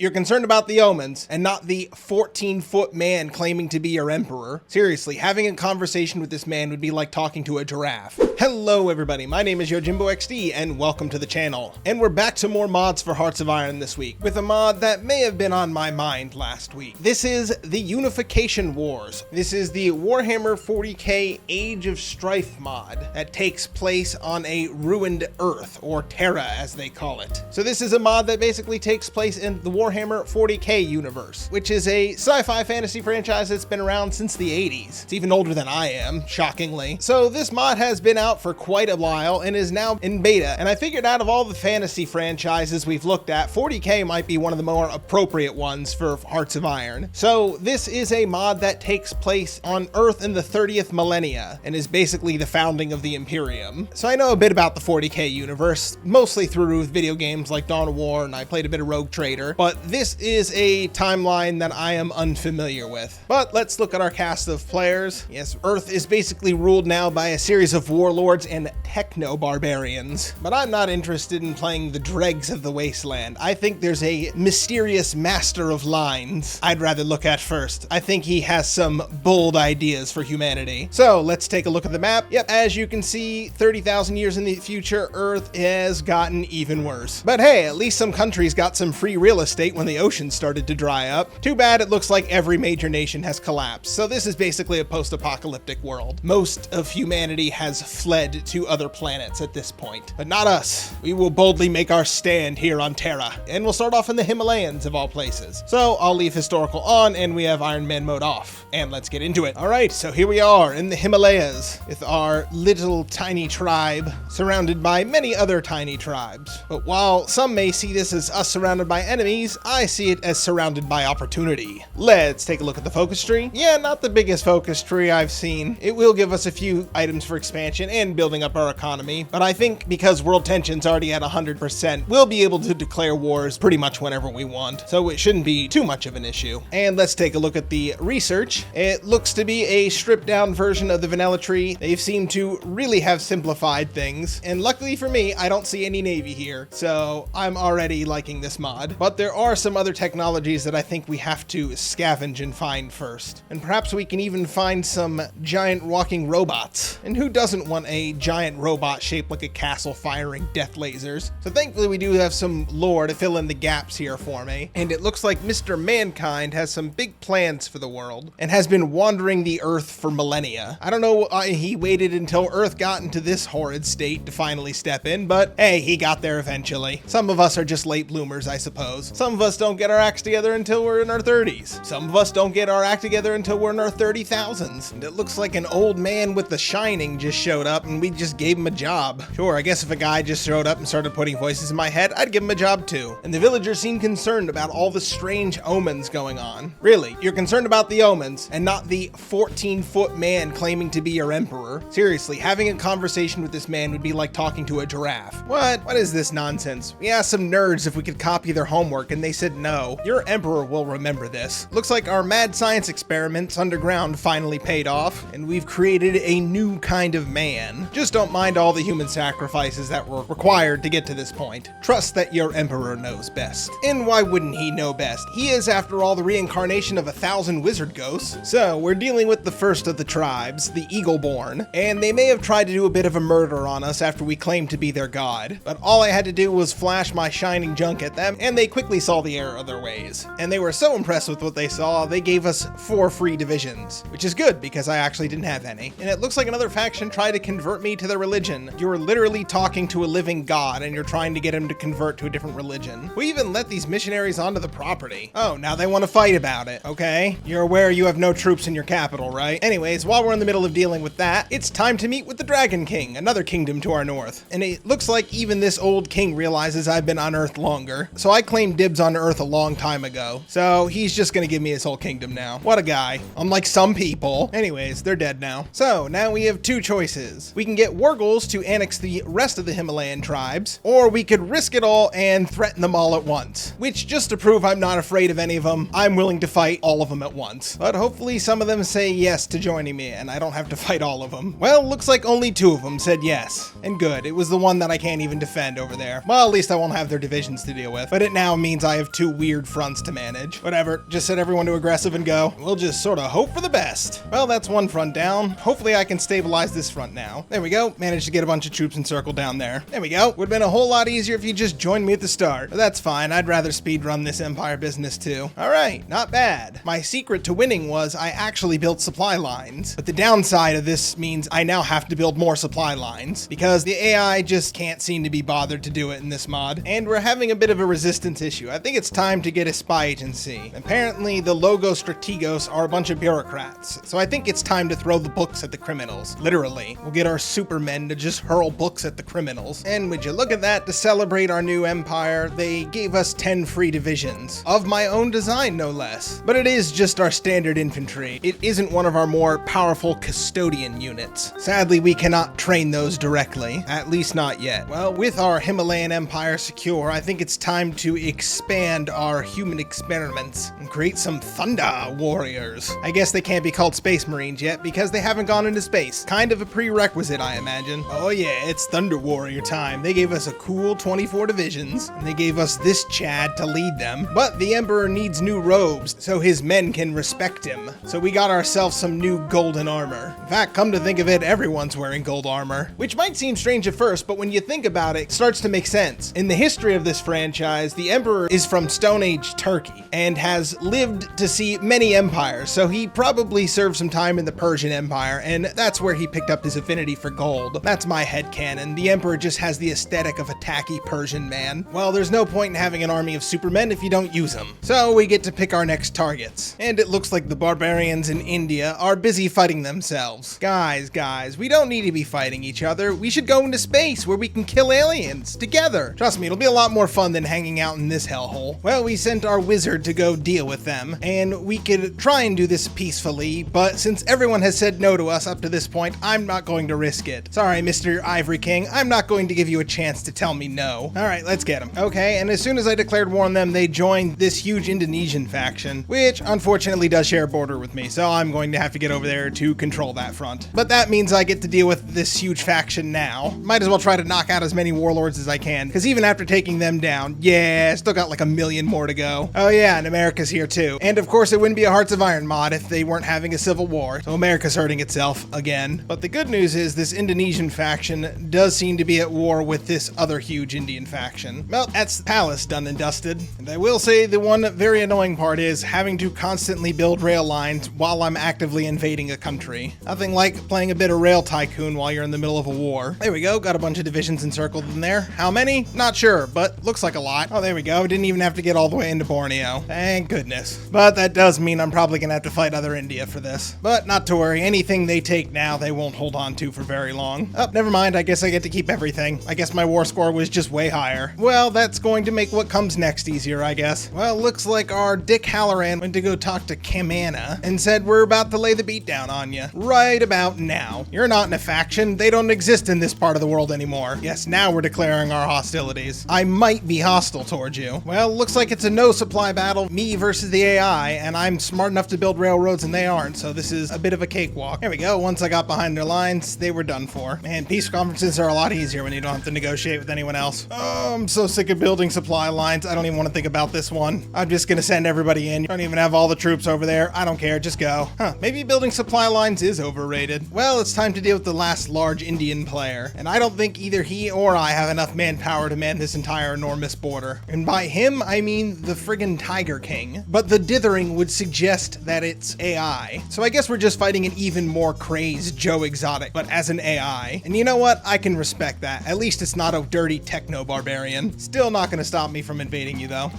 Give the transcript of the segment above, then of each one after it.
You're concerned about the omens and not the 14-foot man claiming to be your emperor. Seriously, having a conversation with this man would be like talking to a giraffe. Hello everybody, my name is YujimboXD and welcome to the channel. And we're back to more mods for Hearts of Iron this week, with a mod that may have been on my mind last week. This is the Unification Wars. This is the Warhammer 40k Age of Strife mod that takes place on a ruined Earth, or Terra as they call it. So this is a mod that basically takes place in the Warhammer 40k universe, which is a sci-fi fantasy franchise that's been around since the 80s. It's even older than I am, shockingly. So this mod has been out for quite a while and is now in beta, and I figured out of all the fantasy franchises we've looked at, 40k might be one of the more appropriate ones for Hearts of Iron. So this is a mod that takes place on Earth in the 30th millennia and is basically the founding of the Imperium. So I know a bit about the 40k universe, mostly through video games like Dawn of War, and I played a bit of Rogue Trader, but this is a timeline that I am unfamiliar with. But let's look at our cast of players. Yes, Earth is basically ruled now by a series of warlords and techno-barbarians, but I'm not interested in playing the dregs of the wasteland. I think there's a mysterious master of lines I'd rather look at first. I think he has some bold ideas for humanity. So let's take a look at the map. Yep, as you can see, 30,000 years in the future, Earth has gotten even worse. But hey, at least some countries got some free real estate when the ocean started to dry up. Too bad it looks like every major nation has collapsed. So this is basically a post-apocalyptic world. Most of humanity has fled to other planets at this point, but not us. We will boldly make our stand here on Terra, and we'll start off in the Himalayas of all places. So I'll leave historical on, and we have Iron Man mode off, and let's get into it. All right, so here we are in the Himalayas with our little tiny tribe surrounded by many other tiny tribes. But while some may see this as us surrounded by enemies, I see it as surrounded by opportunity. Let's take a look at the focus tree. Yeah, not the biggest focus tree I've seen. It will give us a few items for expansion and building up our economy, but I think because world tension's already at 100%, we'll be able to declare wars pretty much whenever we want, so it shouldn't be too much of an issue. And let's take a look at the research. It looks to be a stripped down version of the vanilla tree. They've seemed to really have simplified things, and luckily for me, I don't see any navy here, so I'm already liking this mod. But there are some other technologies that I think we have to scavenge and find first. And perhaps we can even find some giant walking robots. And who doesn't want a giant robot shaped like a castle firing death lasers? So thankfully we do have some lore to fill in the gaps here for me. And it looks like Mr. Mankind has some big plans for the world and has been wandering the Earth for millennia. I don't know why he waited until Earth got into this horrid state to finally step in, but hey, he got there eventually. Some of us are just late bloomers, I suppose. Some of us don't get our acts together until we're in our 30s. Some of us don't get our act together until we're in our 30,000s. And it looks like an old man with The Shining just showed up and we just gave him a job. Sure, I guess if a guy just showed up and started putting voices in my head, I'd give him a job too. And the villagers seem concerned about all the strange omens going on. Really, you're concerned about the omens and not the 14-foot man claiming to be your emperor. Seriously, having a conversation with this man would be like talking to a giraffe. What is this nonsense? We asked some nerds if we could copy their homework and they said no. Your emperor will remember this. Looks like our mad science experiments underground finally paid off, and we've created a new kind of man. Just don't mind all the human sacrifices that were required to get to this point. Trust that your emperor knows best. And why wouldn't he know best? He is, after all, the reincarnation of 1,000 wizard ghosts. So we're dealing with the first of the tribes, the Eagleborn, and they may have tried to do a bit of a murder on us after we claimed to be their god, but all I had to do was flash my shining junk at them, and they quickly saw the error of their ways. And they were so impressed with what they saw, they gave us 4 free divisions, which is good because I actually didn't have any. And it looks like another faction tried to convert me to their religion. You're literally talking to a living god and you're trying to get him to convert to a different religion. We even let these missionaries onto the property. Oh, now they want to fight about it. Okay, you're aware you have no troops in your capital, right? Anyways, while we're in the middle of dealing with that, it's time to meet with the Dragon King, another kingdom to our north. And it looks like even this old king realizes I've been on Earth longer. So I claimed dibs on Earth a long time ago. So he's just gonna give me his whole kingdom now. What a guy. Unlike some people. Anyways, they're dead now. So now we have 2 choices. We can get Wargles to annex the rest of the Himalayan tribes, or we could risk it all and threaten them all at once. Which, just to prove I'm not afraid of any of them, I'm willing to fight all of them at once. But hopefully some of them say yes to joining me and I don't have to fight all of them. Well, looks like only 2 of them said yes. And good, it was the one that I can't even defend over there. Well, at least I won't have their divisions to deal with, but it now means I have two weird fronts to manage. Whatever, just set everyone to aggressive and go. We'll just sort of hope for the best. Well, that's one front down. Hopefully I can stabilize this front now. There we go. Managed to get a bunch of troops encircled down there. There we go. Would've been a whole lot easier if you just joined me at the start. But that's fine. I'd rather speed run this empire business too. All right, not bad. My secret to winning was I actually built supply lines. But the downside of this means I now have to build more supply lines because the AI just can't seem to be bothered to do it in this mod. And we're having a bit of a resistance issue. I think it's time to get a spy agency. Apparently the Logos Strategos are a bunch of bureaucrats. So I think it's time to throw the books at the criminals. Literally. We'll get our supermen to just hurl books at the criminals. And would you look at that, to celebrate our new empire, they gave us 10 free divisions. Of my own design, no less. But it is just our standard infantry. It isn't one of our more powerful custodian units. Sadly, we cannot train those directly. At least not yet. Well, with our Himalayan empire secure, I think it's time to expand our human experiments and create some thunder warriors. I guess they can't be called space marines yet because they haven't gone into space. Kind of a prerequisite, I imagine. Oh yeah, it's thunder warrior time. They gave us a cool 24 divisions and they gave us this Chad to lead them. But the emperor needs new robes so his men can respect him. So we got ourselves some new golden armor. In fact, come to think of it, everyone's wearing gold armor, which might seem strange at first, but when you think about it, it starts to make sense. In the history of this franchise, the emperor is from Stone Age Turkey and has lived to see many empires, so he probably served some time in the Persian Empire, and that's where he picked up his affinity for gold. That's my headcanon. The emperor just has the aesthetic of a tacky Persian man. Well, there's no point in having an army of supermen if you don't use them. So we get to pick our next targets. And it looks like the barbarians in India are busy fighting themselves. Guys, we don't need to be fighting each other. We should go into space where we can kill aliens together. Trust me, it'll be a lot more fun than hanging out in this hellhole. Well, we sent our wizard to go deal with them, and we could try and do this peacefully, but since everyone has said no to us up to this point, I'm not going to risk it. Sorry, Mr. Ivory King, I'm not going to give you a chance to tell me no. All right, let's get them. Okay, and as soon as I declared war on them, they joined this huge Indonesian faction, which unfortunately does share a border with me, so I'm going to have to get over there to control that front. But that means I get to deal with this huge faction now. Might as well try to knock out as many warlords as I can, because even after taking them down, yeah, still got like a million more to go. Oh yeah, and America's here too. And of course it wouldn't be a Hearts of Iron mod if they weren't having a civil war, so America's hurting itself again. But the good news is this Indonesian faction does seem to be at war with this other huge Indian faction. Well, that's the palace done and dusted. And I will say the one very annoying part is having to constantly build rail lines while I'm actively invading a country. Nothing like playing a bit of Rail Tycoon while you're in the middle of a war. There we go, got a bunch of divisions encircled in there. How many? Not sure, but looks like a lot. Oh, there we go. Didn't even have to get all the way into Borneo. Thank goodness. But that does mean I'm probably gonna have to fight other India for this. But not to worry, anything they take now, they won't hold on to for very long. Oh, never mind, I guess I get to keep everything. I guess my war score was just way higher. Well, that's going to make what comes next easier, I guess. Well, looks like our Dick Halloran went to go talk to Kamana and said we're about to lay the beat down on you. Right about now. You're not in a faction. They don't exist in this part of the world anymore. Yes, now we're declaring our hostilities. I might be hostile towards you. Well, looks like it's a no supply battle, me versus the AI, and I'm smart enough to build railroads and they aren't, so this is a bit of a cakewalk. There we go. Once I got behind their lines, they were done for. Man, peace conferences are a lot easier when you don't have to negotiate with anyone else. Oh, I'm so sick of building supply lines. I don't even want to think about this one. I'm just gonna send everybody in. You don't even have all the troops over there. I don't care, just go. Huh, maybe building supply lines is overrated. Well, it's time to deal with the last large Indian player, and I don't think either he or I have enough manpower to man this entire enormous border. And by him, I mean the friggin' Tiger King. But the dithering would suggest that it's AI. So I guess we're just fighting an even more crazed Joe Exotic, but as an AI. And you know what? I can respect that. At least it's not a dirty techno-barbarian. Still not gonna stop me from invading you though.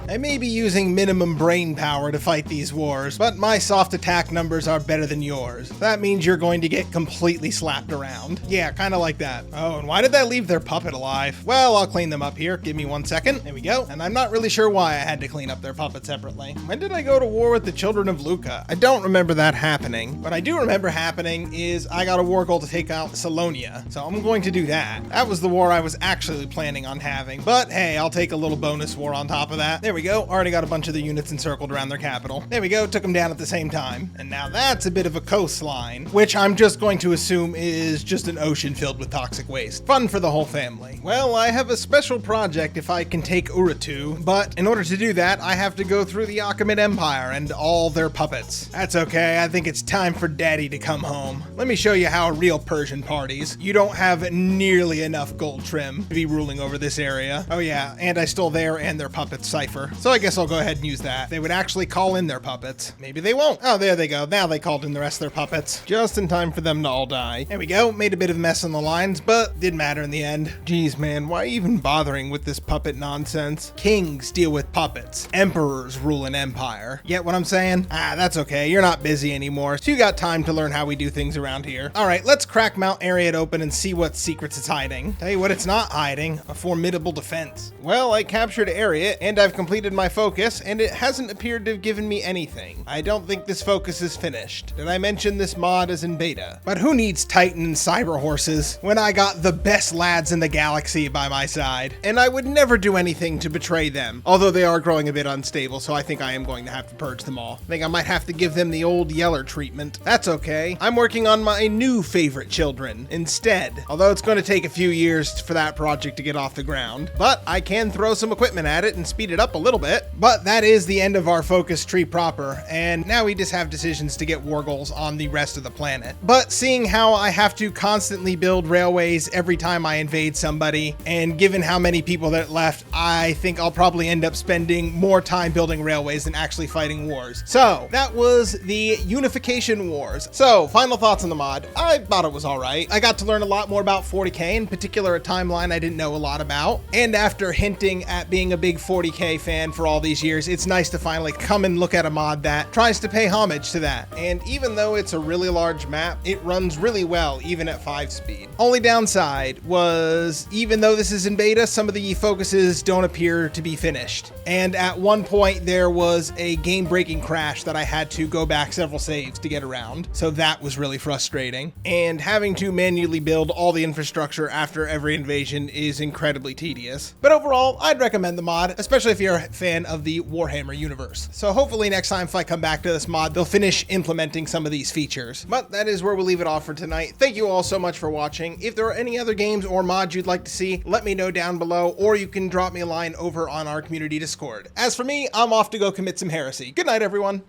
I may be using minimum brain power to fight these wars, but my soft attack numbers are better than yours. That means you're going to get completely slapped around. Yeah, kind of like that. Oh, and why did that leave their puppet alive? Well, I'll clean them up here. Give me 1 second. There we go. And I'm not really sure why I had to clean up their puppet separately. When did I go to war with the children of Luca? I don't remember that happening. What I do remember happening is I got a war goal to take out Salonia, so I'm going to do that. That was the war I was actually planning on having, but hey, I'll take a little bonus war on top of that. There we go. Already got a bunch of the units encircled around their capital. There we go. Took them down at the same time. And now that's a bit of a coastline, which I'm just going to assume is just an ocean filled with toxic waste. Fun for the whole family. Well, I have a special project if I can take Urartu, but in order to do that, I have to go through the Aamit Empire and all their puppets. That's okay. I think it's time for Daddy to come home. Let me show you how a real Persian parties. You don't have nearly enough gold trim to be ruling over this area. Oh yeah, and I stole their and their puppets' cipher. So I guess I'll go ahead and use that. They would actually call in their puppets. Maybe they won't. Oh, there they go. Now they called in the rest of their puppets. Just in time for them to all die. There we go. Made a bit of a mess on the lines, but didn't matter in the end. Jeez, man, why even bothering with this puppet nonsense? Kings deal with puppets. Emperors rule an empire. Get what I'm saying? That's okay. You're not busy anymore, so you got time to learn how we do things around here. All right, let's crack Mount Ariad open and see what secrets it's hiding. Tell you what it's not hiding, a formidable defense. Well, I captured Ariad, and I've completed my focus, and it hasn't appeared to have given me anything. I don't think this focus is finished. Did I mention this mod is in beta? But who needs Titan and cyber horses when I got the best lads in the galaxy by my side? And I would never do anything to betray them, although they are growing a bit unstable, so I think I am going to have to purge them all. I think I might have to give them the old Yeller treatment. That's okay. I'm working on my new favorite children instead, although it's going to take a few years for that project to get off the ground. But I can throw some equipment at it and speed it up a little bit. But that is the end of our focus tree proper, and now we just have decisions to get war goals on the rest of the planet. But seeing how I have to constantly build railways every time I invade somebody, and given how many people that left, I think I'll probably end up spending more time building railways than actually fighting wars. So that was the Unification Wars. So final thoughts on the mod. I thought it was all right. I got to learn a lot more about 40k, in particular a timeline I didn't know a lot about. And after hinting at being a big 40k fan for all these years, it's nice to finally come and look at a mod that tries to pay homage to that. And even though it's a really large map, it runs really well even at 5 speed. Only downside was, even though this is in beta, some of the focuses don't appear to be finished. And at one point there was a game-breaking crash that I had to go back several saves to get around. So that was really frustrating. And having to manually build all the infrastructure after every invasion is incredibly tedious. But overall, I'd recommend the mod, especially if you're a fan of the Warhammer universe. So hopefully next time if I come back to this mod, they'll finish implementing some of these features. But that is where we'll leave it off for tonight. Thank you all so much for watching. If there are any other games or mods you'd like to see, let me know down below, or you can drop me a line over on our community Discord. As for me, I'm off to go commit some heresy. Good night, everyone.